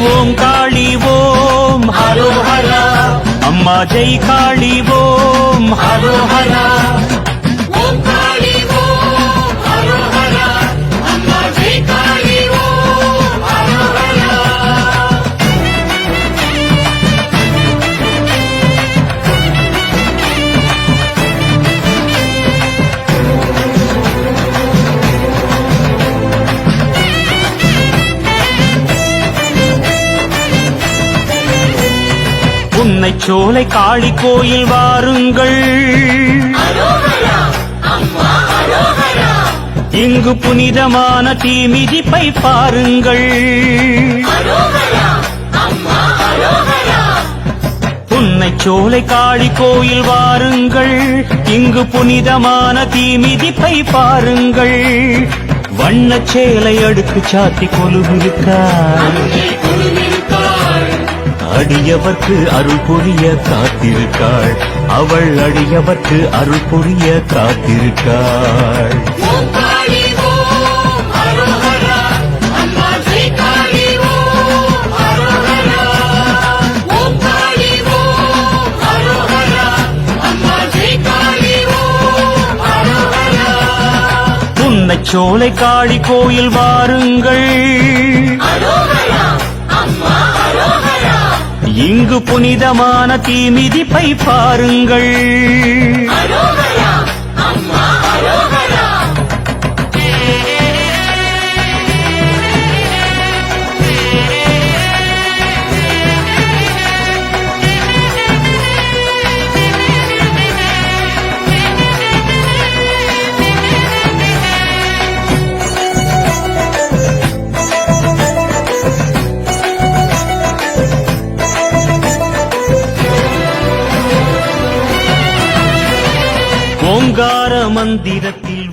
ஓம் காளி ஓம் ஹரோஹரா, அம்மா ஜெய் காளி ஓம் ஹரோஹரா. ஓம் காளி ஓம் ஹரோஹரா, அம்மா ஜெய் காளி ஓம் ஹரோஹரா. புன்னைச்சோலை காளி கோயில் வாருங்கள், இங்கு புனிதமான தீமிதிப்பை பாருங்கள். புன்னைச்சோலை காளி கோயில் வாருங்கள், இங்கு புனிதமான தீமிதிப்பை பாருங்கள். வண்ணச்சேலை அடுக்கு சாத்தி கொலுவிருக்கார், அடியவர்க்கு அருள் புரிய காத்திருக்காள், அவள் அடியவர்க்கு அருள் புரிய காத்திருக்காள். ஓம் காளி ஓம் ஹரோஹரா, அம்மா ஜெய் காளி ஓம் ஹரோஹரா. ஓம் காளி ஓம் ஹரோஹரா, அம்மா ஜெய் காளி ஓம் ஹரோஹரா. புன்னைச்சோலை காளி கோயில் வாருங்கள், இங்கு புனிதமான தீமிதிப்பை பாருங்கள். ஓங்கார மந்திரத்தில்